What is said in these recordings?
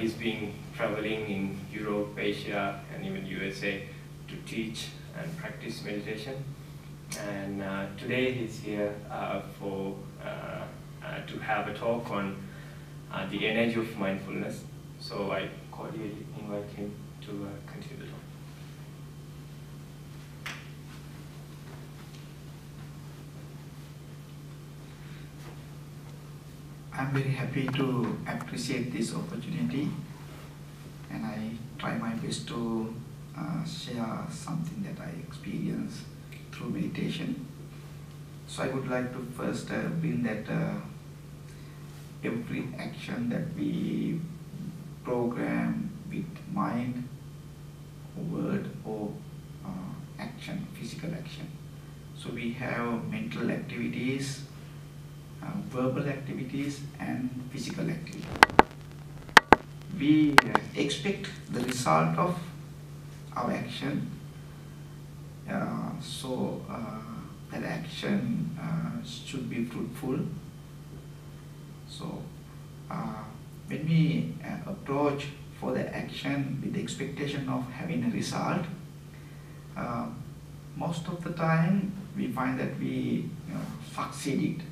he's been traveling in Europe, Asia, and even USA to teach and practice meditation. And today he's here to have a talk on the energy of mindfulness. So I cordially invite him to continue the talk. I'm very happy to appreciate this opportunity, and I try my best to share something that I experience through meditation. So I would like to first bring that every action that we program with mind, word, or action, physical action. So we have mental activities, verbal activities, and physical activities. We expect the result of our action, so that action should be fruitful. So when we approach for the action with the expectation of having a result, most of the time we find that we succeeded.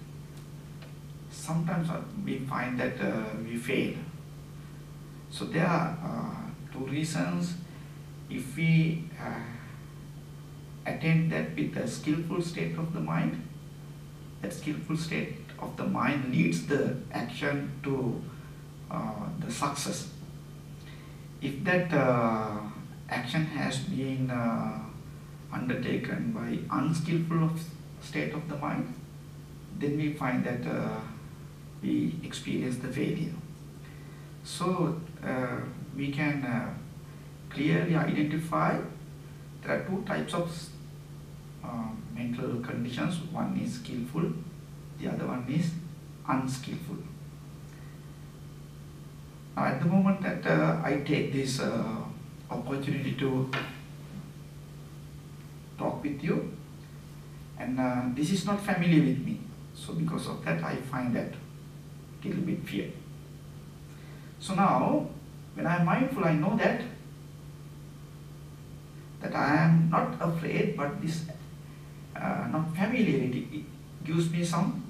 Sometimes we find that we fail. So there are two reasons. If we attempt that with a skillful state of the mind, that skillful state of the mind leads the action to the success. If that action has been undertaken by unskillful state of the mind, then we find that we experience the failure. So we can clearly identify there are two types of mental conditions. One is skillful, the other one is unskillful. Now at the moment that I take this opportunity to talk with you, and this is not familiar with me, so because of that I find that a little bit fear. So now when I am mindful, I know that I am not afraid, but this not familiarity, it gives me some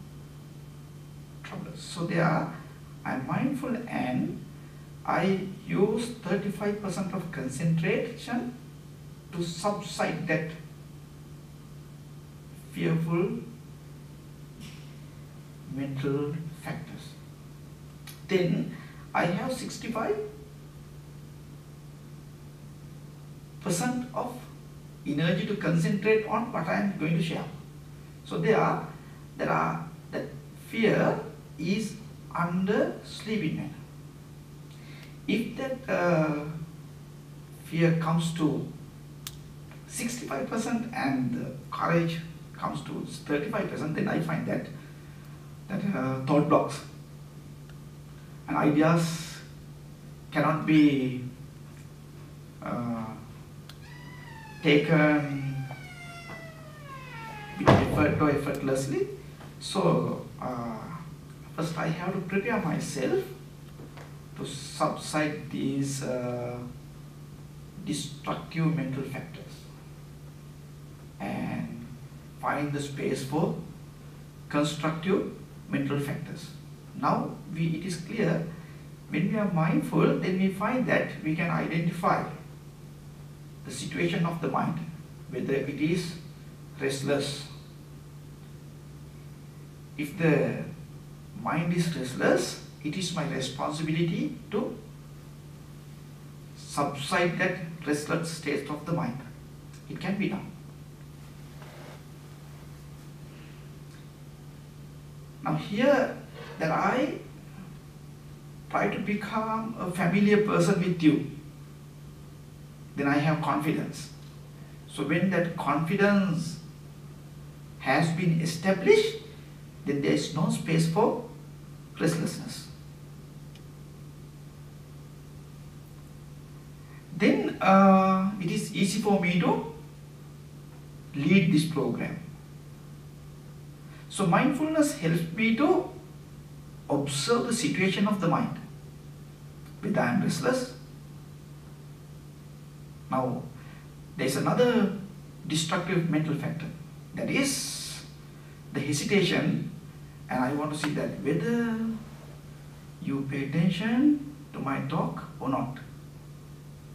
trouble. So I am mindful and I use 35% of concentration to subside that fearful mental factors. Then I have 65% of energy to concentrate on what I am going to share. So that fear is under sleeping manner. If that fear comes to 65% and the courage comes to 35%, then I find that thought blocks and ideas cannot be taken with effort or effortlessly. So first I have to prepare myself to subside these destructive mental factors and find the space for constructive mental factors. Now it is clear, when we are mindful, then we find that we can identify the situation of the mind, whether it is restless. If the mind is restless, it is my responsibility to subside that restless state of the mind. It can be done. Now here that I try to become a familiar person with you, then I have confidence. So when that confidence has been established, then there is no space for restlessness. Then it is easy for me to lead this program. So mindfulness helps me to observe the situation of the mind. whether I am restless. Now, there is another destructive mental factor, that is the hesitation, and I want to see that whether you pay attention to my talk or not.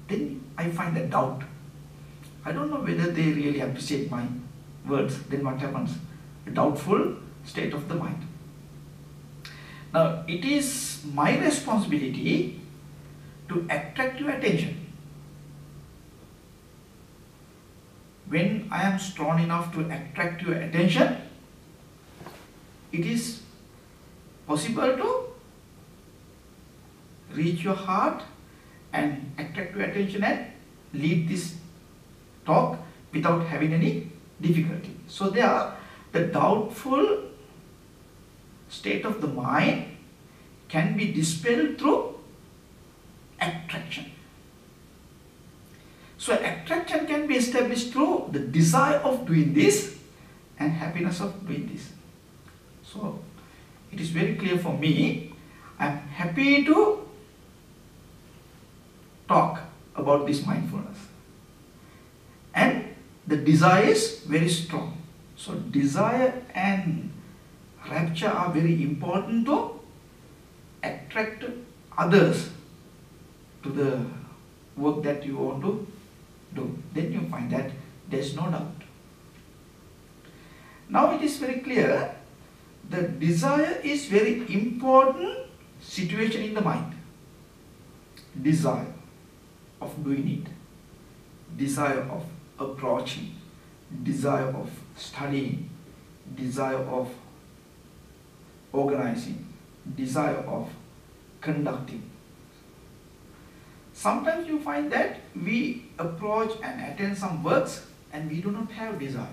Then I find that doubt. I don't know whether they really appreciate my words. Then what happens? A doubtful state of the mind. Now, it is my responsibility to attract your attention. When I am strong enough to attract your attention, it is possible to reach your heart and attract your attention and lead this talk without having any difficulty. So there, the doubtful state of the mind can be dispelled through attraction. So attraction can be established through the desire of doing this and happiness of doing this. So it is very clear for me, I am happy to talk about this mindfulness. And the desire is very strong. So desire and rapture are very important to attract others to the work that you want to do. Then you find that there is no doubt. Now it is very clear, the desire is very important situation in the mind. Desire of doing it, desire of approaching, desire of studying, desire of organizing, desire of conducting. Sometimes you find that we approach and attend some works and we do not have desire.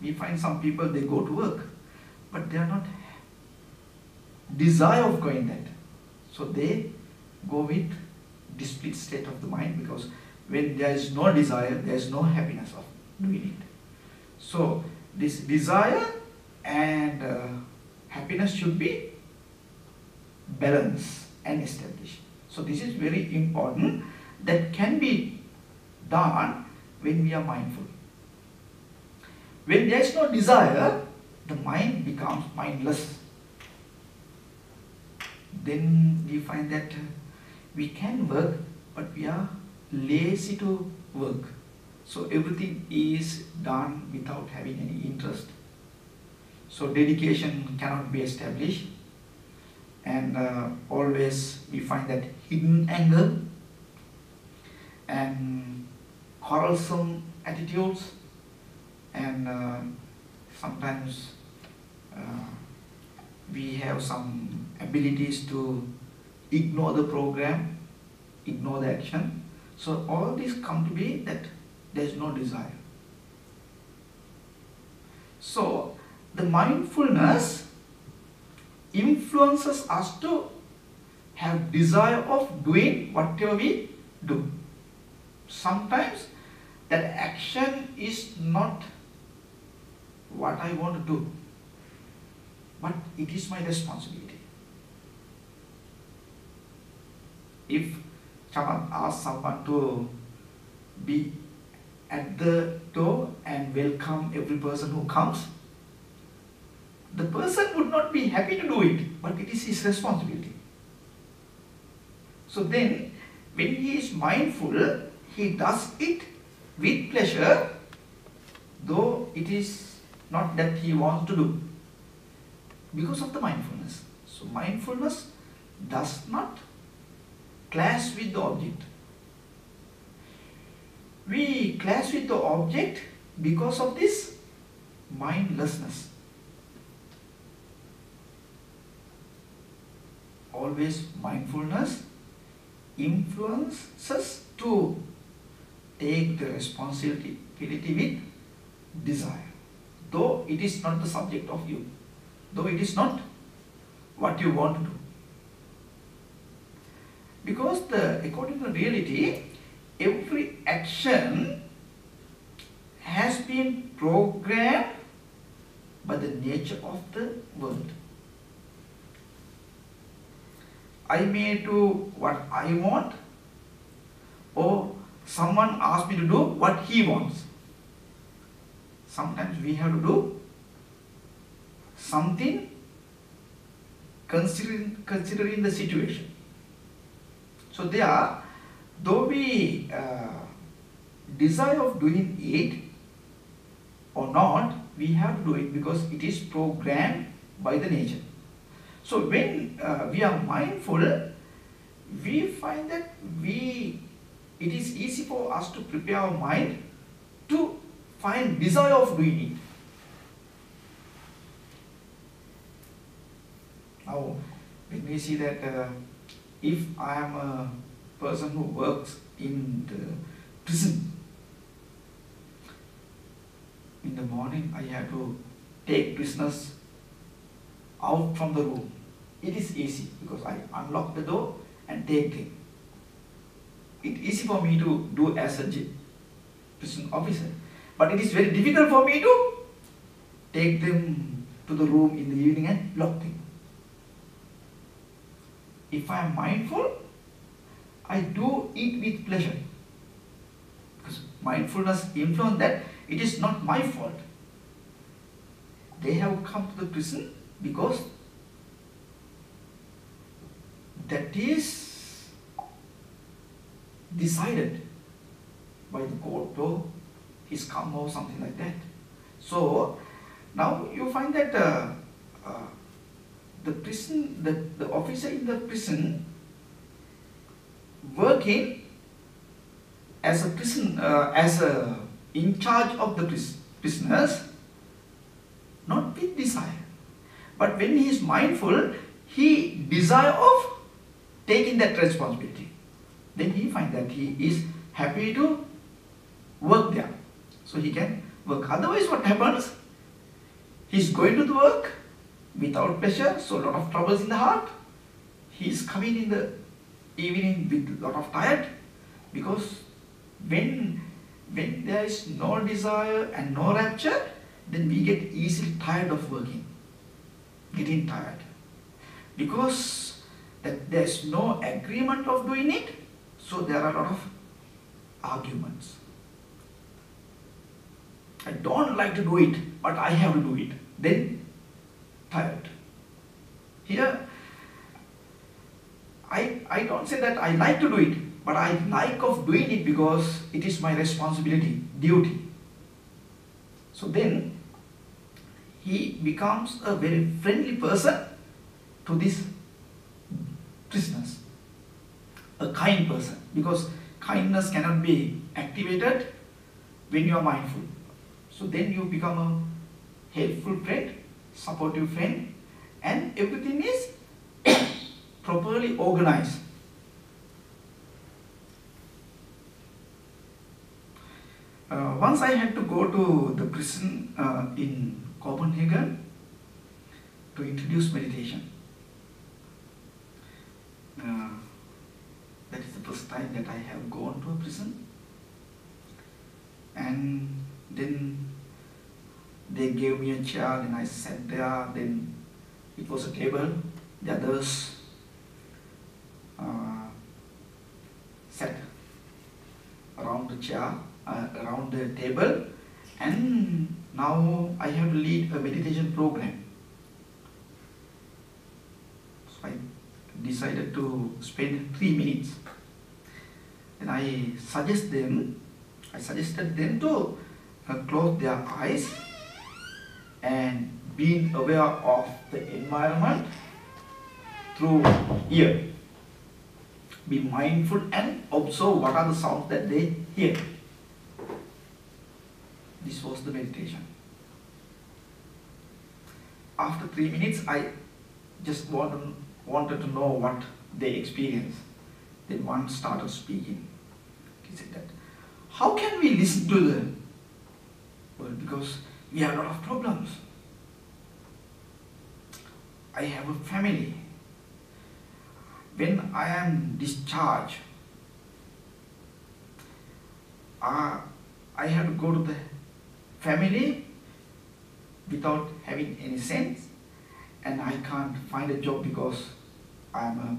We find some people, they go to work, but they are not desire of going that. So they go with the split state of the mind, because when there is no desire, there is no happiness of doing it. So this desire and happiness should be balanced and established. So this is very important, that can be done when we are mindful. When there is no desire, the mind becomes mindless. Then we find that we can work, but we are lazy to work. So everything is done without having any interest. So dedication cannot be established. And always we find that hidden anger and quarrelsome attitudes, and sometimes we have some abilities to ignore the program, ignore the action. So all these come to be that there is no desire. So the mindfulness influences us to have desire of doing whatever we do. Sometimes that action is not what I want to do, but it is my responsibility. If someone asks someone to be at the door and welcome every person who comes, the person would not be happy to do it, but it is his responsibility. So then, when he is mindful, he does it with pleasure, though it is not that he wants to do, because of the mindfulness. So mindfulness does not clash with the object. We clash with the object because of this mindlessness. Always mindfulness influences to take the responsibility with desire, though it is not the subject of you, though it is not what you want to do. Because according to reality, every action has been programmed by the nature of the world. I may do what I want, or someone asks me to do what he wants. Sometimes we have to do something considering the situation. So there, though we desire of doing it or not, we have to do it because it is programmed by the nature. So when we are mindful, we find that it is easy for us to prepare our mind to find desire of doing it. Now, when we see that if I am a person who works in the prison, in the morning I have to take prisoners out from the room. It is easy because I unlock the door and take them. It is easy for me to do as a prison officer, but it is very difficult for me to take them to the room in the evening and lock them. If I am mindful, I do it with pleasure, because mindfulness influences that it is not my fault. They have come to the prison because that is decided by the court or his karma or something like that. So now you find that the prison, the officer in the prison working as a prison, in charge of the prisoners, not with desire, but when he is mindful, he desire of taking that responsibility. Then he finds that he is happy to work there, so he can work. Otherwise, what happens? He is going to the work without pleasure, so a lot of troubles in the heart. He is coming in the evening with a lot of tired, because when there is no desire and no rapture, then we get easily tired of working, getting tired, because that there is no agreement of doing it, so there are a lot of arguments. I don't like to do it, but I have to do it. Then tired. Here, I don't say that I like to do it, but I like of doing it because it is my responsibility, duty. So then he becomes a very friendly person to these prisoners, a kind person, because kindness cannot be activated when you are mindful. So then you become a helpful friend, supportive friend, and everything is properly organized. Once I had to go to the prison in Copenhagen to introduce meditation. That is the first time that I have gone to a prison. And then they gave me a chair, and I sat there. Then it was a table. The others sat around the chair, around the table, and now I have to lead a meditation program. So I decided to spend 3 minutes, and I suggested them to close their eyes and being aware of the environment through ear. Be mindful and observe what are the sounds that they hear. This was the meditation. After 3 minutes, I just wanted to know what they experienced. Then one started speaking. He said that, how can we listen to the world? Because we have a lot of problems. I have a family. When I am discharged, I have to go to the family without having any sense, and I can't find a job because I am a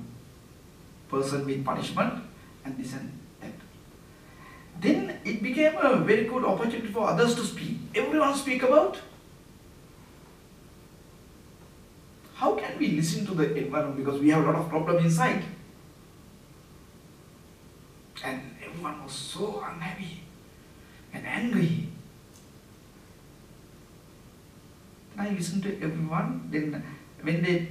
person with punishment and this and that. Then it became a very good opportunity for others to speak. Everyone speak about how can we listen to the environment, because we have a lot of problem inside. And everyone was so unhappy and angry. I listened to everyone. Then when they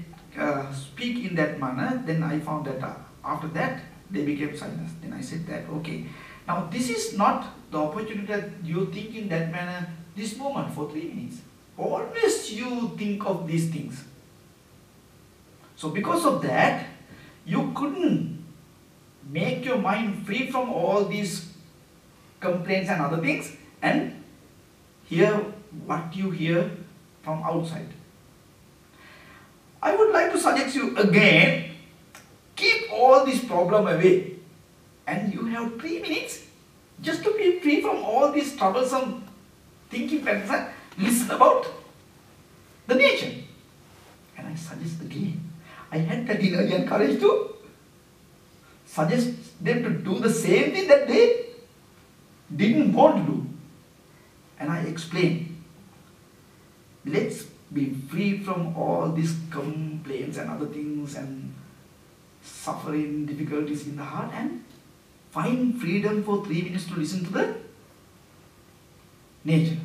speak in that manner, then I found that after that they became silent. Then I said that, okay, now this is not the opportunity that you think in that manner this moment for 3 minutes. Always you think of these things. So because of that, you couldn't make your mind free from all these complaints and other things and hear what you hear from outside. I would like to suggest you again, keep all this problem away and you have 3 minutes just to be free from all these troublesome thinking patterns and listen about the nature. And I suggest again, I had that energy and courage to suggest them to do the same thing that they didn't want to do. And I explained, let's be free from all these complaints and other things and suffering, difficulties in the heart, and find freedom for 3 minutes to listen to the nature.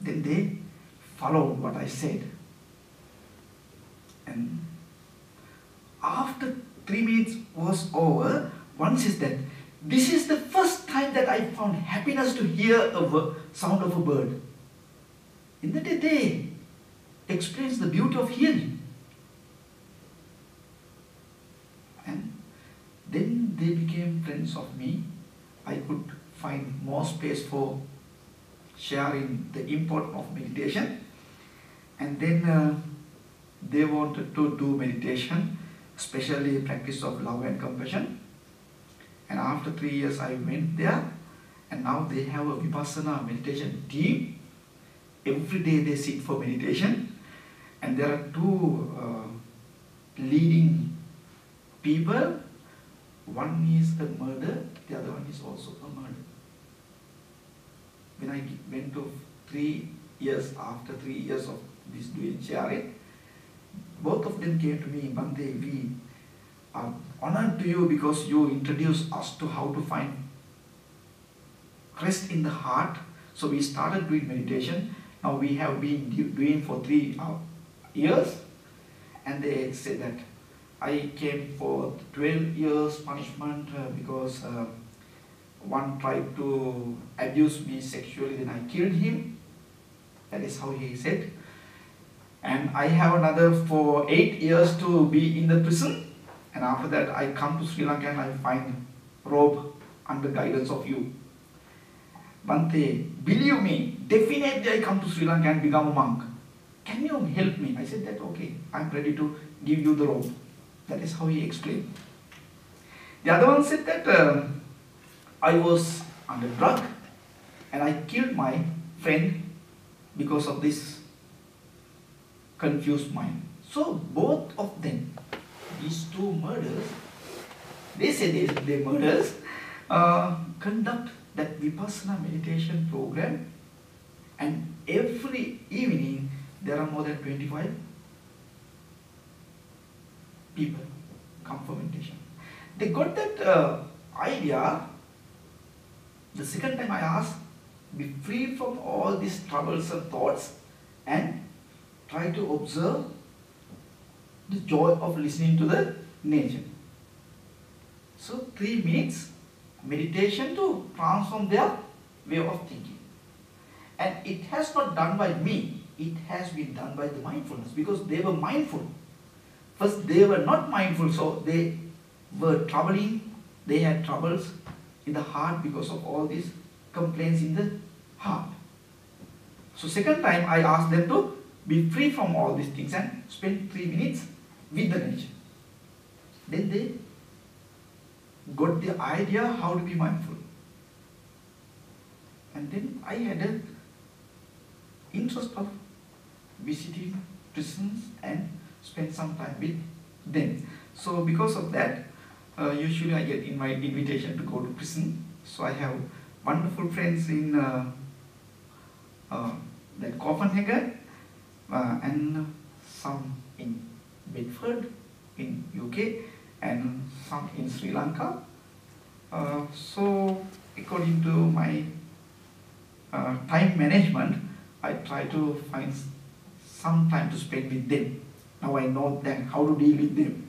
Then they followed what I said. And after 3 minutes was over, one says that this is the first time that I found happiness to hear a sound of a bird. In that they explains the beauty of hearing. And then they became friends of me. I could find more space for sharing the importance of meditation. And then they wanted to do meditation, especially practice of love and compassion. And after 3 years I went there, and now they have a Vipassana meditation team. Every day they sit for meditation, and there are 2 leading people. One is a murderer, the other one is also a murderer. When I went to 3 years, after 3 years of this doing sharing, both of them came to me, Bhante, we are honored to you because you introduced us to how to find rest in the heart. So we started doing meditation. Now we have been doing for 3 years. And they said that I came for 12 years punishment because one tried to abuse me sexually, then I killed him. That is how he said. And I have another for 8 years to be in the prison. And after that I come to Sri Lanka and I find robe under guidance of you. Bhante, believe me, definitely I come to Sri Lanka and become a monk. Can you help me? I said that, okay, I'm ready to give you the robe. That is how he explained. The other one said that I was under drug and I killed my friend because of this confused mind. So both of them, these 2 murders, they say they murders, conduct that Vipassana meditation program, and every evening there are more than 25 people come for meditation. They got that idea. The second time I asked, be free from all these troublesome thoughts and try to observe the joy of listening to the nature. So 3 minutes meditation to transform their way of thinking. And it has not done by me, it has been done by the mindfulness, because they were mindful. First they were not mindful, so they were troubling, they had troubles in the heart because of all these complaints in the heart. So second time I asked them to be free from all these things and spend 3 minutes with the nature. Then they got the idea how to be mindful. And then I had an interest of visiting prisons and spend some time with them. So because of that, usually I get invitation to go to prison. So I have wonderful friends in that Copenhagen and some in Bedford in UK and some in Sri Lanka. So according to my time management, I try to find some time to spend with them. Now I know then how to deal with them.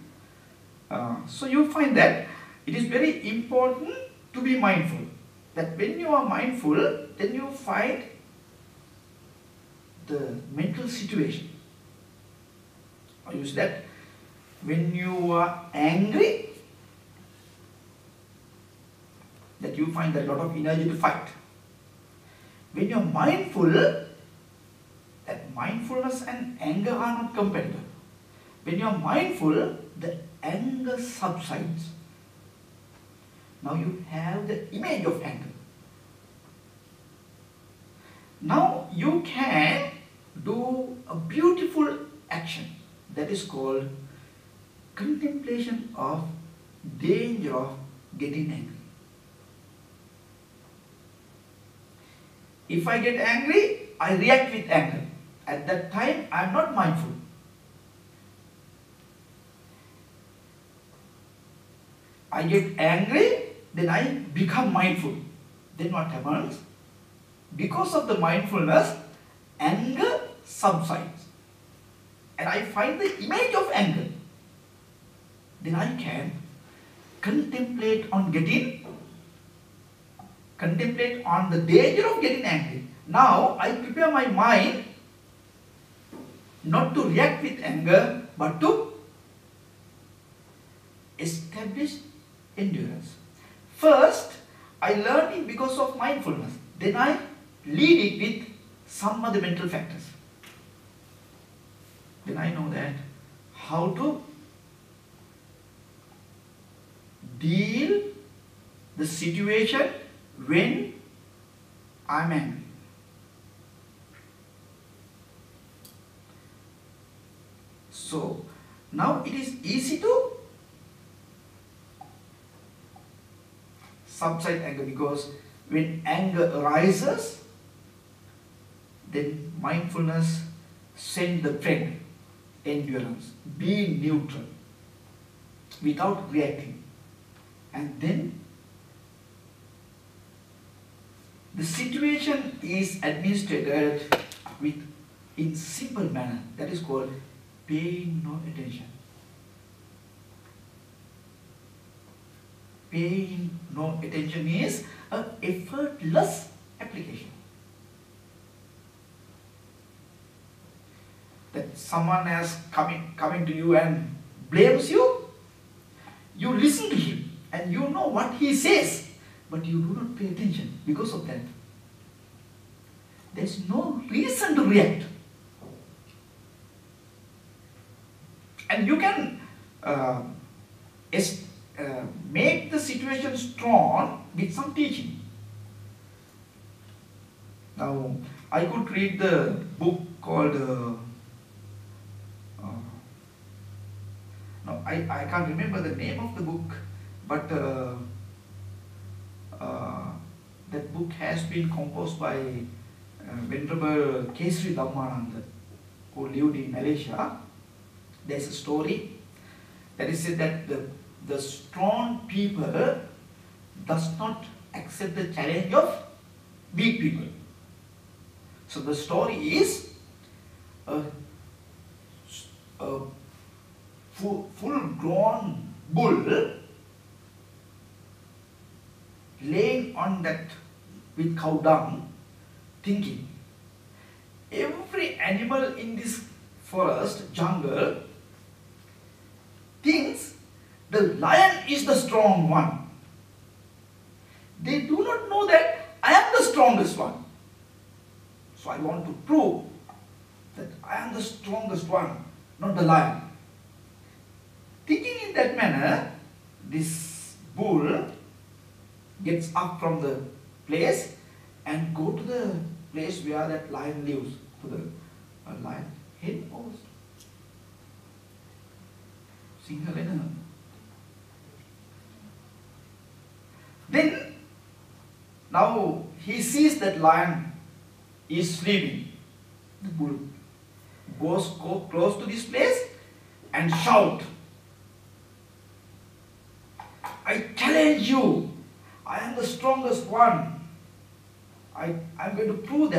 So you find that it is very important to be mindful. That when you are mindful, then you find the mental situation. I use that when you are angry, that you find a lot of energy to fight. When you are mindful, that mindfulness and anger are not compatible. When you are mindful, the anger subsides. Now you have the image of anger. Now you can do a beautiful action that is called contemplation of danger of getting angry. If I get angry, I react with anger. At that time, I am not mindful. I get angry, then I become mindful. Then what happens? Because of the mindfulness, anger subsides. And I find the image of anger. Then I can contemplate on the danger of getting angry. Now I prepare my mind not to react with anger, but to establish endurance. First, I learn it because of mindfulness. Then I lead it with some other mental factors. Then I know that how to deal the situation when I am angry. So now it is easy to subside anger, because when anger arises, then mindfulness send the friend, endurance, be neutral without reacting, and then the situation is administered in simple manner, that is called paying no attention. Paying no attention is an effortless application. That someone has coming to you and blames you, you listen to him and you know what he says, but you do not pay attention because of that. There is no reason to react. And you can make the situation strong with some teaching. Now, I could read the book called, no, I can't remember the name of the book, but that book has been composed by Venerable Sri Lanka, who lived in Malaysia. There's a story that is said that the strong people does not accept the challenge of weak people. So the story is a full-grown bull laying on that with cow dung, thinking, every animal in this forest, jungle, thinks the lion is the strong one. They do not know that I am the strongest one. So I want to prove that I am the strongest one, not the lion. Thinking in that manner, this bull gets up from the place and go to the place where that lion lives, to the lion head also. Single Then now he sees that lion is sleeping. The bull go close to this place and shout, I challenge you. I am the strongest one. I'm going to prove that.